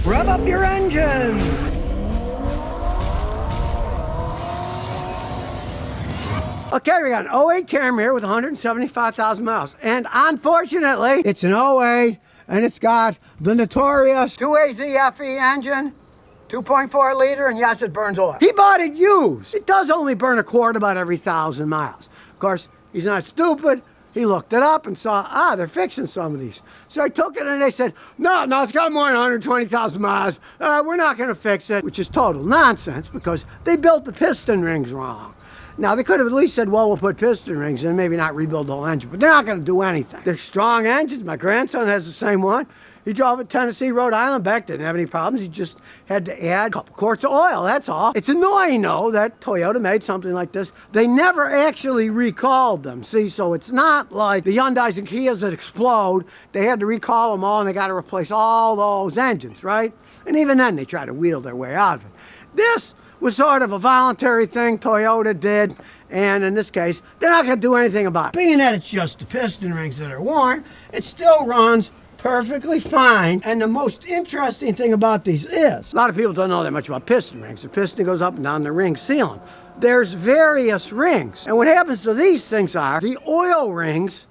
Rev up your engine! Okay, we got an 08 Camry here with 175,000 miles. And unfortunately, it's an 08 and it's got the notorious 2AZ FE engine, 2.4 liter, and yes, it burns oil. He bought it used. It does only burn a quart about every 1,000 miles. Of course, he's not stupid. He looked it up and saw, they're fixing some of these. So I took it and they said, no, it's got more than 120,000 miles. We're not gonna fix it, which is total nonsense because they built the piston rings wrong. Now, they could have at least said, well, we'll put piston rings in, maybe not rebuild the whole engine, but they're not going to do anything. They're strong engines. My grandson has the same one. He drove it Tennessee, Rhode Island back, didn't have any problems. He just had to add a couple quarts of oil, that's all. It's annoying, though, that Toyota made something like this. They never actually recalled them, see? So it's not like the Hyundais and Kias that explode. They had to recall them all, and they got to replace all those engines, right? And even then, they try to wheedle their way out of it. This was sort of a voluntary thing Toyota did, and in this case, they're not going to do anything about it. Being that it's just the piston rings that are worn, it still runs perfectly fine. And the most interesting thing about these is, a lot of people don't know that much about piston rings. The piston goes up and down, the ring seal them. There's various rings, and what happens to these things are, the oil rings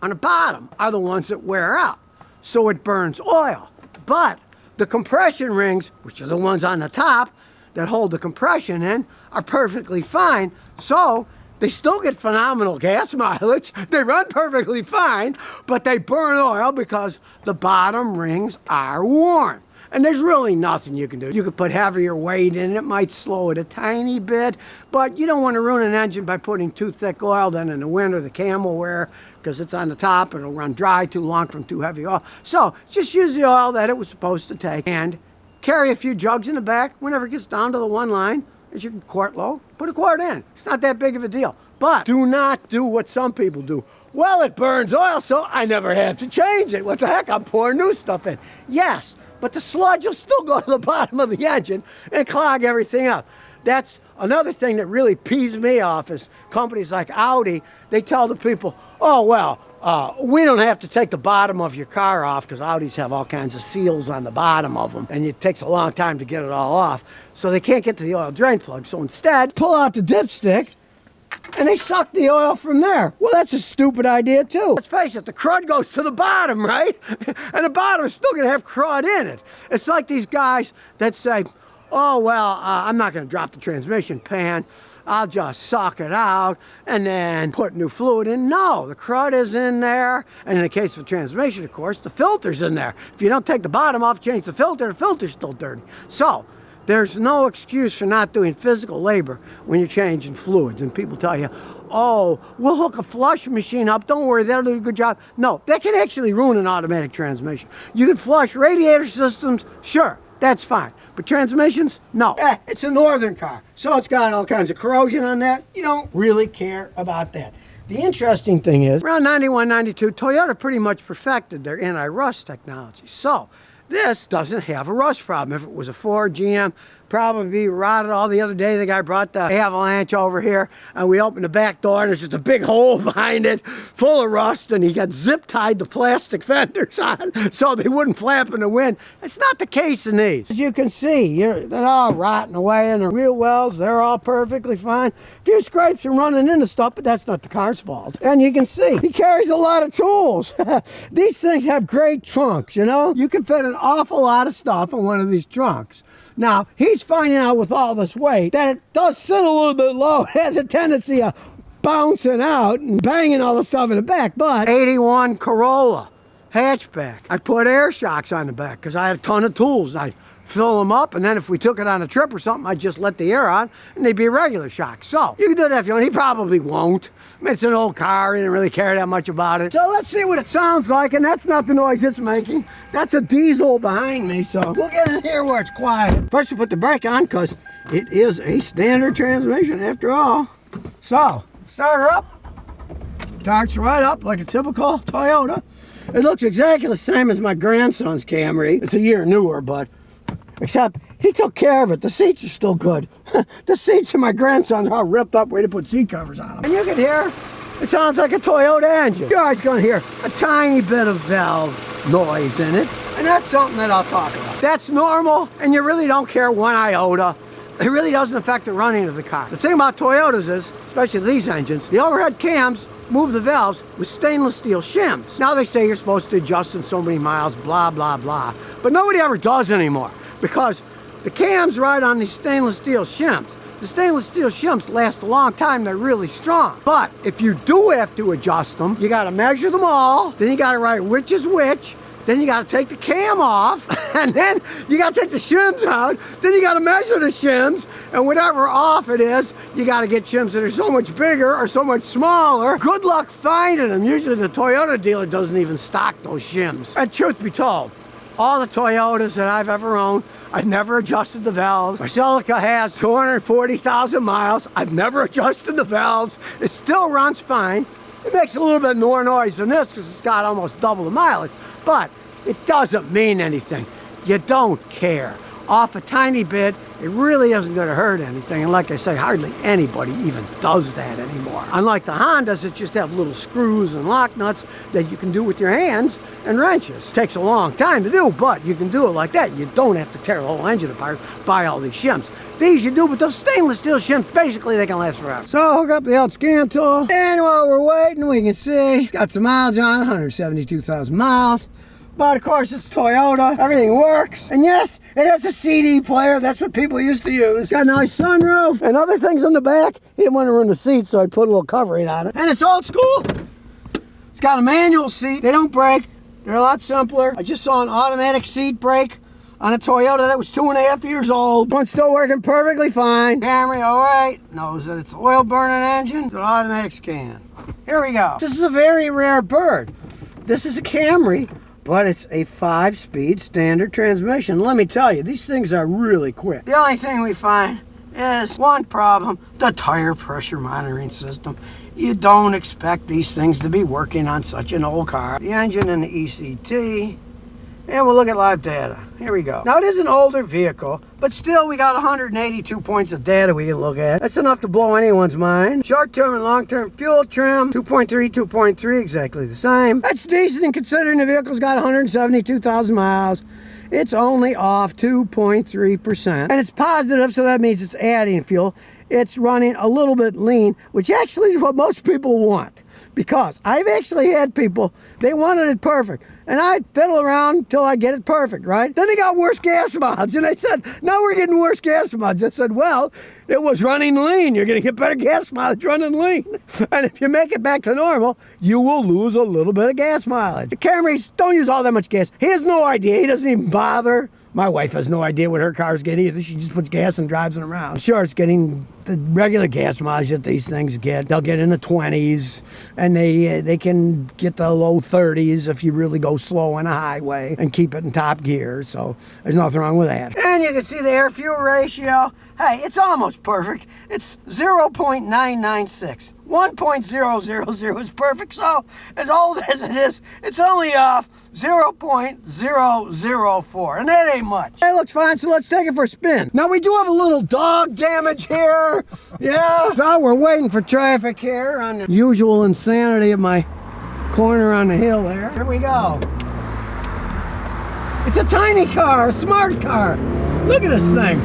on the bottom are the ones that wear out, so it burns oil. But the compression rings, which are the ones on the top, that hold the compression in, are perfectly fine. So they still get phenomenal gas mileage. They run perfectly fine, but they burn oil because the bottom rings are worn. And there's really nothing you can do. You could put heavier weight in it, might slow it a tiny bit, but you don't want to ruin an engine by putting too thick oil. Then in the winter, the camel wear, because it's on the top, it'll run dry too long from too heavy oil. So just use the oil that it was supposed to take and carry a few jugs in the back. Whenever it gets down to the one line, as you can quart low, put a quart in. It's not that big of a deal. But do not do what some people do. Well, it burns oil, so I never have to change it. What the heck, I'm pouring new stuff in. Yes, but the sludge will still go to the bottom of the engine and clog everything up. That's another thing that really pees me off is companies like Audi, they tell the people, oh, well, we don't have to take the bottom of your car off because Audis have all kinds of seals on the bottom of them and it takes a long time to get it all off. So they can't get to the oil drain plug. So instead, pull out the dipstick and they suck the oil from there. Well, that's a stupid idea too. Let's face it, the crud goes to the bottom, right? And the bottom is still gonna have crud in it. It's like these guys that say, oh, well, I'm not gonna drop the transmission pan. I'll just suck it out and then put new fluid in. No, the crud is in there. And in the case of the transmission, of course, the filter's in there. If you don't take the bottom off, change the filter's still dirty. So there's no excuse for not doing physical labor when you're changing fluids. And people tell you, oh, we'll hook a flush machine up. Don't worry, that'll do a good job. No, that can actually ruin an automatic transmission. You can flush radiator systems, sure, that's fine. But transmissions, no. It's a northern car, so it's got all kinds of corrosion on that. You don't really care about that. The interesting thing is, around 91, 92, Toyota pretty much perfected their anti-rust technology. So this doesn't have a rust problem. If it was a Ford, GM, probably rotted all. The other day, the guy brought the Avalanche over here, and we opened the back door, and there's just a big hole behind it, full of rust, and he got zip-tied the plastic fenders on so they wouldn't flap in the wind. It's not the case in these. As you can see, they're all rotting away, and the wheel wells, they're all perfectly fine. A few scrapes and running into stuff, but that's not the car's fault. And you can see, he carries a lot of tools. These things have great trunks, you know? You can fit an awful lot of stuff in one of these trunks. Now, he's finding out with all this weight that it does sit a little bit low. It has a tendency of bouncing out and banging all the stuff in the back. But 81 Corolla hatchback. I put air shocks on the back because I had a ton of tools. I'd fill them up, and then if we took it on a trip or something, I'd just let the air on, and they'd be a regular shock. So you can do that if you want. He probably won't. I mean, it's an old car. He didn't really care that much about it. So let's see what it sounds like, and that's not the noise it's making. That's a diesel behind me, so we'll get in here where it's quiet. First, we put the brake on, because it is a standard transmission after all. So, start her up. Starts right up like a typical Toyota. It looks exactly the same as my grandson's Camry. It's a year newer, but except he took care of it. The seats are still good. The seats of my grandson's are all ripped up, way to put seat covers on them. And you can hear It sounds like a Toyota engine. You're always going to hear a tiny bit of valve noise in it, and that's something that I'll talk about. That's normal, and you really don't care one iota. It really doesn't affect the running of the car. The thing about Toyotas is, especially these engines, the overhead cams move the valves with stainless steel shims. Now they say you're supposed to adjust in so many miles, blah, blah, blah. But nobody ever does anymore because the cams ride on these stainless steel shims. The stainless steel shims last a long time, they're really strong. But if you do have to adjust them, you gotta measure them all, then you gotta write which is which, then you gotta take the cam off, and then you gotta take the shims out, then you gotta measure the shims, and whatever off it is, you gotta get shims that are so much bigger or so much smaller. Good luck finding them. Usually the Toyota dealer doesn't even stock those shims. And truth be told, all the Toyotas that I've ever owned, I've never adjusted the valves. My Celica has 240,000 miles. I've never adjusted the valves. It still runs fine. It makes a little bit more noise than this because it's got almost double the mileage, but it doesn't mean anything. You don't care. Off a tiny bit, it really isn't going to hurt anything. And like I say, hardly anybody even does that anymore. Unlike the Hondas that just have little screws and lock nuts that you can do with your hands and wrenches. It takes a long time to do, but you can do it like that. You don't have to tear the whole engine apart, buy all these shims. These you do, but those stainless steel shims, basically they can last forever. So I'll hook up the old scan tool, and while we're waiting, we can see, got some mileage on it, 172,000 miles. But of course it's Toyota, everything works. And yes, it has a CD player, that's what people used to use. Got a nice sunroof and other things in the back. He didn't want to ruin the seat, so I put a little covering on it. And it's old school. It's got a manual seat, they don't break. They're a lot simpler. I just saw an automatic seat brake on a Toyota that was 2.5 years old. One's still working perfectly fine. Camry 08 knows that it's an oil burning engine. It's an automatic scan. Here we go. This is a very rare bird. This is a Camry, but it's a 5-speed standard transmission. Let me tell you, these things are really quick. The only thing we find is one problem, the tire pressure monitoring system. You don't expect these things to be working on such an old car. The engine and the ECT. And we'll look at live data. Here we go. Now it is an older vehicle, but still we got 182 points of data we can look at. That's enough to blow anyone's mind. Short-term and long-term fuel trim, 2.3, 2.3, exactly the same. That's decent considering the vehicle's got 172,000 miles. It's only off 2.3%. And it's positive, so that means it's adding fuel. It's running a little bit lean, which actually is what most people want. Because I've actually had people, they wanted it perfect. And I fiddle around until I get it perfect, right? Then they got worse gas mileage. And I said, now we're getting worse gas mileage. I said, well, it was running lean. You're going to get better gas mileage running lean. And if you make it back to normal, you will lose a little bit of gas mileage. The Camrys don't use all that much gas. He has no idea. He doesn't even bother. My wife has no idea what her car's getting either. She just puts gas and drives it around. Sure, it's getting the regular gas mileage that these things get. They'll get in the 20s, and they can get the low 30s if you really go slow on a highway and keep it in top gear. So there's nothing wrong with that. And you can see the air-fuel ratio. Hey, it's almost perfect. It's 0.996. 1.000 is perfect, so as old as it is, it's only off 0.004, and that ain't much. It looks fine, so let's take it for a spin. Now, we do have a little dog damage here. Yeah. So we're waiting for traffic here on the usual insanity of my corner on the hill there. Here we go. It's a tiny car, a smart car. Look at this thing.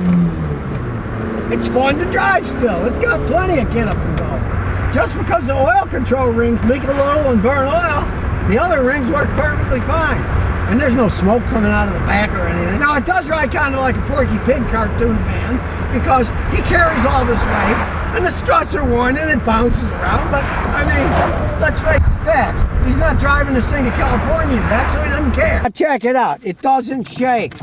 It's fun to drive still. It's got plenty of get up and go. Just because the oil control rings leak a little and burn oil, the other rings work perfectly fine. And there's no smoke coming out of the back or anything. Now, it does ride kind of like a Porky Pig cartoon van because he carries all this weight and the struts are worn and it bounces around. But, I mean, let's face the facts. He's not driving this thing to California back, so he doesn't care. Now, check it out. It doesn't shake.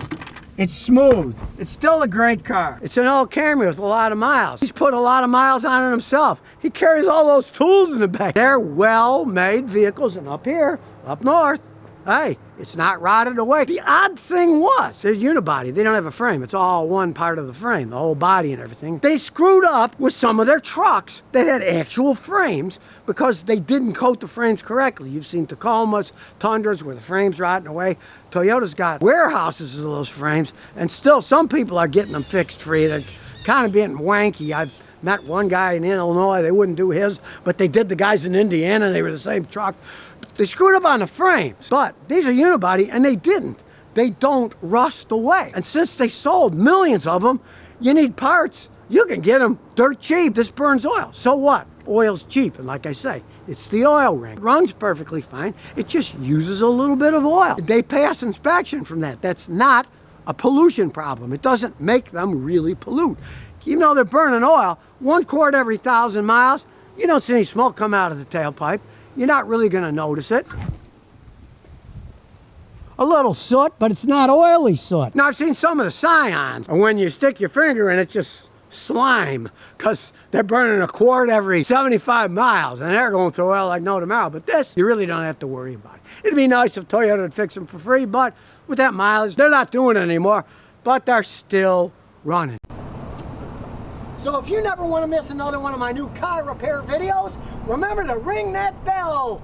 It's smooth. It's still a great car. It's an old Camry with a lot of miles. He's put a lot of miles on it himself. He carries all those tools in the back. They're well-made vehicles, and up here, up north, hey, it's not rotted away. The odd thing was, they're unibody. They don't have a frame. It's all one part of the frame, the whole body and everything. They screwed up with some of their trucks that had actual frames because they didn't coat the frames correctly. You've seen Tacomas, Tundras where the frame's rotting away. Toyota's got warehouses of those frames, and still some people are getting them fixed free. They're kind of being wanky. I've met one guy in Illinois, they wouldn't do his, but they did the guys in Indiana, and they were the same truck. They screwed up on the frames, but these are unibody, and they didn't. They don't rust away. And since they sold millions of them, you need parts. You can get them dirt cheap. This burns oil. So what? Oil's cheap, and like I say, it's the oil ring. It runs perfectly fine. It just uses a little bit of oil. They pass inspection from that. That's not a pollution problem. It doesn't make them really pollute. Even though they're burning oil, 1 quart every 1,000 miles, you don't see any smoke come out of the tailpipe. You're not really going to notice it. A little soot, but it's not oily soot. Now, I've seen some of the Scions, and when you stick your finger in it, just slime, because they're burning 1 quart every 75 miles, and they're going through oil like no tomorrow. But this, you really don't have to worry about it. It'd be nice if Toyota would fix them for free, but with that mileage, they're not doing it anymore, but they're still running. So if you never want to miss another one of my new car repair videos, remember to ring that bell.